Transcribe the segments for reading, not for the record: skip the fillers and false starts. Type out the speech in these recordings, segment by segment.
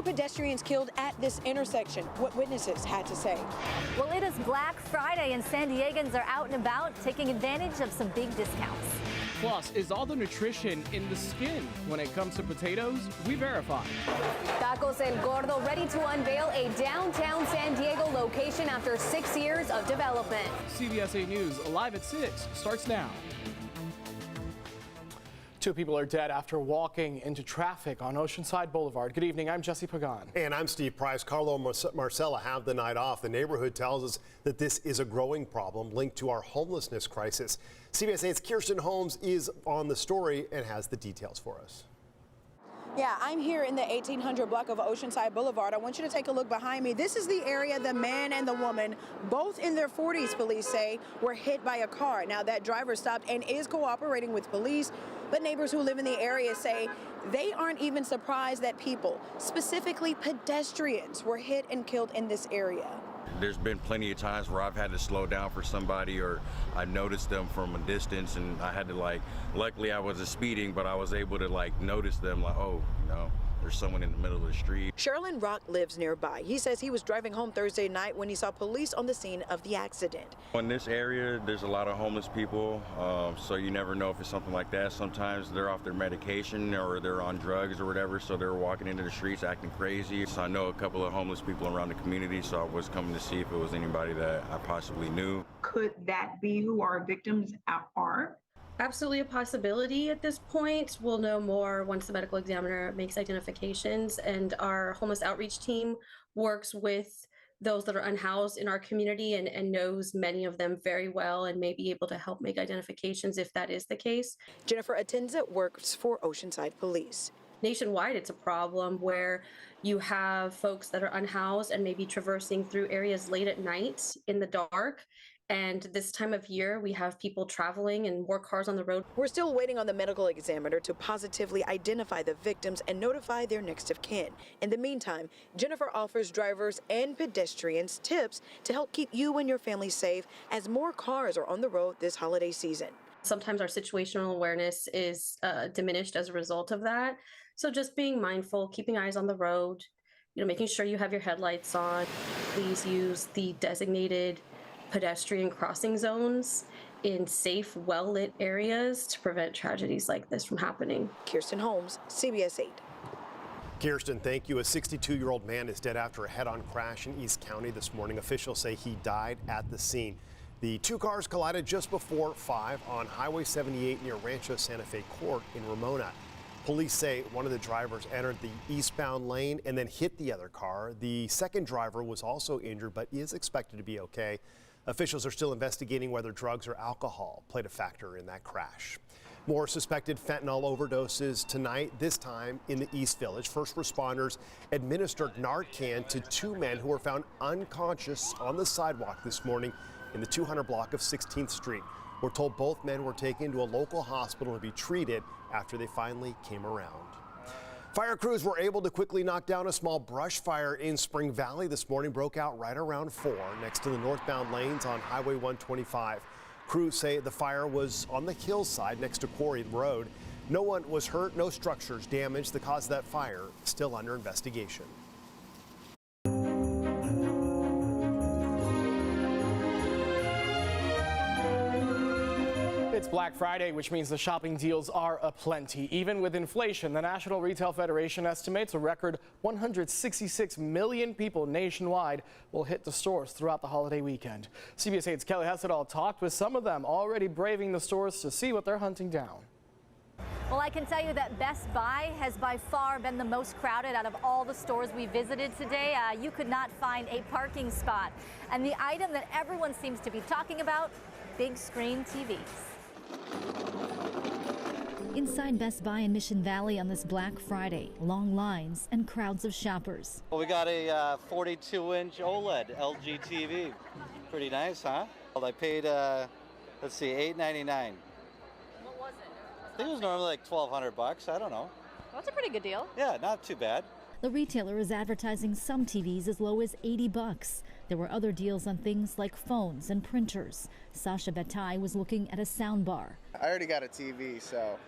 2 pedestrians killed at this intersection. What witnesses had to say. Well, it is Black Friday and San Diegans are out and about taking advantage of some big discounts. Plus, is all the nutrition in the skin? When it comes to potatoes, we verify. Tacos El Gordo ready to unveil a downtown San Diego location after 6 years of development. CBS 8 News live at 6 starts now. 2 people are dead after walking into traffic on Oceanside Boulevard. Good evening, I'm Jesse Pagan. And I'm Steve Price. Carlo and Marcella have the night off. The neighborhood tells us that this is a growing problem linked to our homelessness crisis. CBS 8's Kirsten Holmes is on the story and has the details for us. Yeah, I'm here in the 1800 block of Oceanside Boulevard. I want you to take a look behind me. This is the area the man and the woman, both in their 40s, police say, were hit by a car. Now, that driver stopped and is cooperating with police, but neighbors who live in the area say they aren't even surprised that people, specifically pedestrians, were hit and killed in this area. There's been plenty of times where I've had to slow down for somebody, or I noticed them from a distance and I had to luckily I wasn't speeding, but I was able to notice them oh, there's someone in the middle of the street. Sherlin Rock lives nearby. He says he was driving home Thursday night when he saw police on the scene of the accident. In this area, there's a lot of homeless people, so you never know if it's something like that. Sometimes they're off their medication or they're on drugs or whatever, so they're walking into the streets acting crazy. So I know a couple of homeless people around the community, so I was coming to see if it was anybody that I possibly knew. Could that be who our victims are? Absolutely a possibility at this point. We'll know more once the medical examiner makes identifications, and our homeless outreach team works with those that are unhoused in our community and knows many of them very well and may be able to help make identifications if that is the case. Jennifer Atenza works for Oceanside Police. Nationwide, it's a problem where you have folks that are unhoused and maybe traversing through areas late at night in the dark. And this time of year, we have people traveling and more cars on the road. We're still waiting on the medical examiner to positively identify the victims and notify their next of kin. In the meantime, Jennifer offers drivers and pedestrians tips to help keep you and your family safe as more cars are on the road this holiday season. Sometimes our situational awareness is diminished as a result of that. So just being mindful, keeping eyes on the road, making sure you have your headlights on. Please use the designated pedestrian crossing zones in safe, well-lit areas to prevent tragedies like this from happening. Kirsten Holmes, CBS 8. Kirsten, thank you. A 62-year-old man is dead after a head-on crash in East County this morning. Officials say he died at the scene. The 2 cars collided just before 5 on Highway 78 near Rancho Santa Fe Court in Ramona. Police say one of the drivers entered the eastbound lane and then hit the other car. The second driver was also injured but is expected to be okay. Officials are still investigating whether drugs or alcohol played a factor in that crash. More suspected fentanyl overdoses tonight, this time in the East Village. First responders administered Narcan to 2 men who were found unconscious on the sidewalk this morning in the 200 block of 16th Street. We're told both men were taken to a local hospital to be treated after they finally came around. Fire crews were able to quickly knock down a small brush fire in Spring Valley this morning. Broke out right around 4 next to the northbound lanes on Highway 125. Crews say the fire was on the hillside next to Quarry Road. No one was hurt, no structures damaged. The cause of that fire still under investigation. It's Black Friday, which means the shopping deals are aplenty. Even with inflation, the National Retail Federation estimates a record 166 million people nationwide will hit the stores throughout the holiday weekend. CBS 8's Kelly Hessedall talked with some of them already braving the stores to see what they're hunting down. Well, I can tell you that Best Buy has by far been the most crowded out of all the stores we visited today. You could not find a parking spot. And the item that everyone seems to be talking about, big screen TVs. Inside Best Buy in Mission Valley on this Black Friday, long lines and crowds of shoppers. Well, we got a 42-inch OLED LG TV. Pretty nice, huh? Well, I paid, let's see, $8.99. What was it? I think it was normally like $1,200. I don't know. Well, that's a pretty good deal. Yeah, not too bad. The retailer is advertising some TVs as low as $80. There were other deals on things like phones and printers. Sasha Bataille was looking at a sound bar. I already got a TV, so,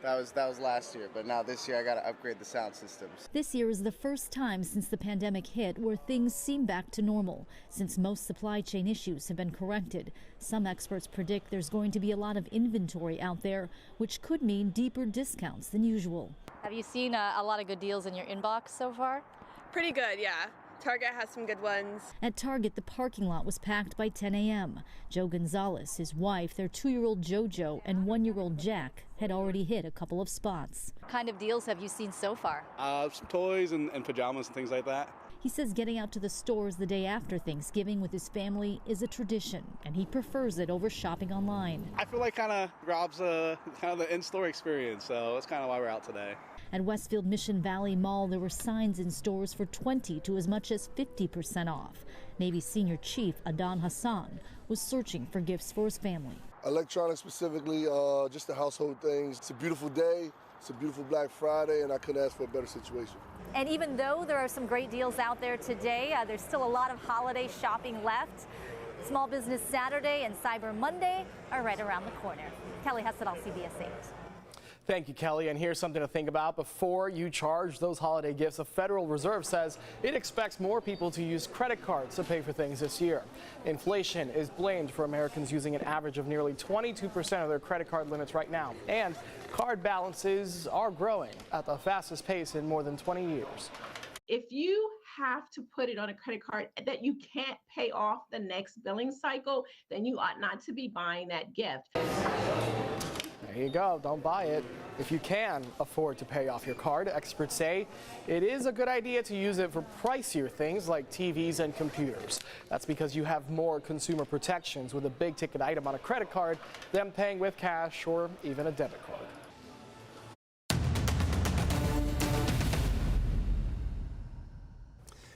That was last year, but now this year I got to upgrade the sound systems. This year is the first time since the pandemic hit where things seem back to normal. Since most supply chain issues have been corrected, some experts predict there's going to be a lot of inventory out there, which could mean deeper discounts than usual. Have you seen a lot of good deals in your inbox so far? Pretty good, yeah. Target has some good ones. At Target, the parking lot was packed by 10 a.m. Joe Gonzalez, his wife, their 2-year-old JoJo, and 1-year-old Jack had already hit a couple of spots. What kind of deals have you seen so far? Some toys and pajamas and things like that. He says getting out to the stores the day after Thanksgiving with his family is a tradition, and he prefers it over shopping online. I feel like kind of grabs kind of the in-store experience, so that's kind of why we're out today. At Westfield Mission Valley Mall, there were signs in stores for 20 to as much as 50% off. Navy Senior Chief Adan Hassan was searching for gifts for his family. Electronics specifically, just the household things. It's a beautiful day. It's a beautiful Black Friday, and I couldn't ask for a better situation. And even though there are some great deals out there today, there's still a lot of holiday shopping left. Small Business Saturday and Cyber Monday are right around the corner. Kelly Hessedal, CBS 8. Thank you, Kelly. And here's something to think about before you charge those holiday gifts. The Federal Reserve says it expects more people to use credit cards to pay for things this year. Inflation is blamed for Americans using an average of nearly 22% of their credit card limits right now. And card balances are growing at the fastest pace in more than 20 years. If you have to put it on a credit card that you can't pay off the next billing cycle, then you ought not to be buying that gift. There you go. Don't buy it. If you can afford to pay off your card, experts say it is a good idea to use it for pricier things like TVs and computers. That's because you have more consumer protections with a big ticket item on a credit card than paying with cash or even a debit card.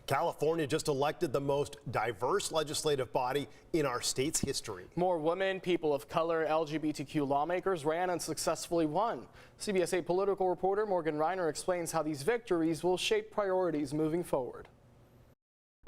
California just elected the most diverse legislative body in our state's history. More women, people of color, LGBTQ lawmakers ran and successfully won. CBS 8 political reporter Morgan Reiner explains how these victories will shape priorities moving forward.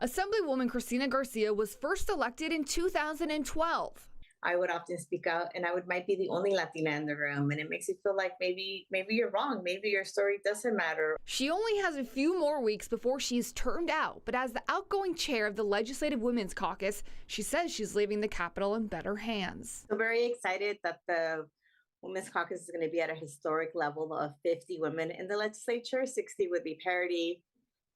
Assemblywoman Cristina Garcia was first elected in 2012. I would often speak out, and I might be the only Latina in the room, and it makes you feel like maybe you're wrong. Maybe your story doesn't matter. She only has a few more weeks before she's termed out, but as the outgoing chair of the Legislative Women's Caucus, she says she's leaving the Capitol in better hands. So very excited that the Women's Caucus is going to be at a historic level of 50 women in the legislature. 60 would be parity.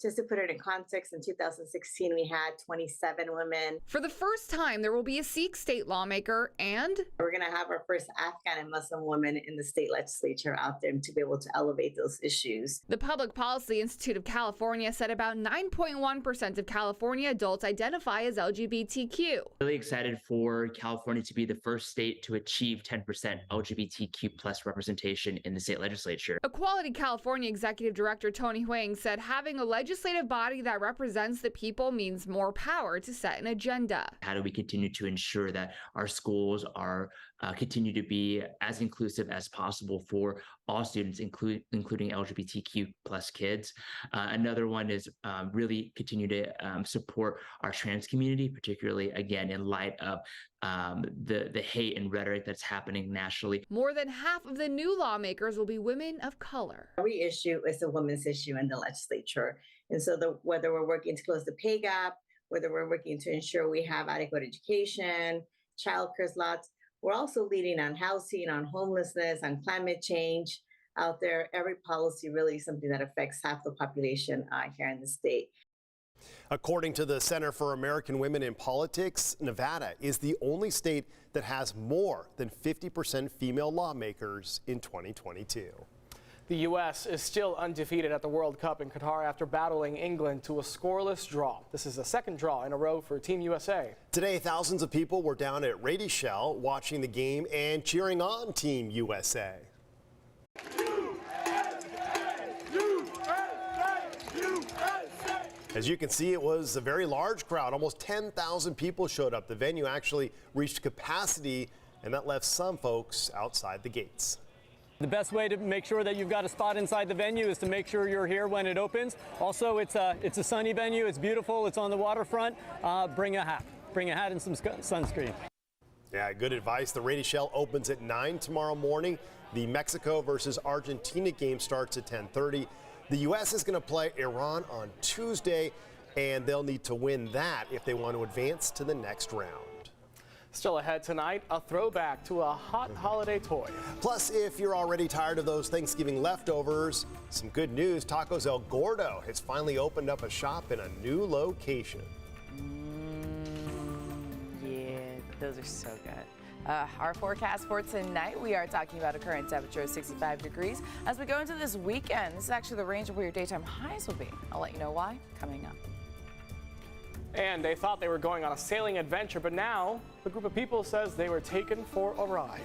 Just to put it in context, in 2016, we had 27 women. For the first time, there will be a Sikh state lawmaker, and we're going to have our first Afghan and Muslim woman in the state legislature out there to be able to elevate those issues. The Public Policy Institute of California said about 9.1% of California adults identify as LGBTQ. Really excited for California to be the first state to achieve 10% LGBTQ plus representation in the state legislature. Equality California Executive Director Tony Huang said having a legislative body that represents the people means more power to set an agenda. How do we continue to ensure that our schools are continue to be as inclusive as possible for all students, including LGBTQ plus kids? Another one is really continue to support our trans community, particularly again in light of the hate and rhetoric that's happening nationally. More than half of the new lawmakers will be women of color. Every issue is a women's issue in the legislature. And so whether we're working to close the pay gap, whether we're working to ensure we have adequate education, childcare slots, we're also leading on housing, on homelessness, on climate change out there. Every policy really is something that affects half the population here in the state. According to the Center for American Women in Politics, Nevada is the only state that has more than 50% female lawmakers in 2022. The U.S. is still undefeated at the World Cup in Qatar after battling England to a scoreless draw. This is the second draw in a row for Team USA. Today, thousands of people were down at Rady Shell watching the game and cheering on Team USA. As you can see, it was a very large crowd. Almost 10,000 people showed up. The venue actually reached capacity, and that left some folks outside the gates. The best way to make sure that you've got a spot inside the venue is to make sure you're here when it opens. Also, it's a sunny venue. It's beautiful. It's on the waterfront. Bring a hat. Bring a hat and some sunscreen. Yeah, good advice. The Rady Shell opens at 9 tomorrow morning. The Mexico versus Argentina game starts at 10:30. The U.S. is going to play Iran on Tuesday, and they'll need to win that if they want to advance to the next round. Still ahead tonight, a throwback to a hot holiday toy. Plus, if you're already tired of those Thanksgiving leftovers, some good news. Tacos El Gordo has finally opened up a shop in a new location. Yeah, those are so good. Our forecast for tonight, we are talking about a current temperature of 65 degrees. As we go into this weekend, this is actually the range of where your daytime highs will be. I'll let you know why coming up. And they thought they were going on a sailing adventure, but now the group of people says they were taken for a ride.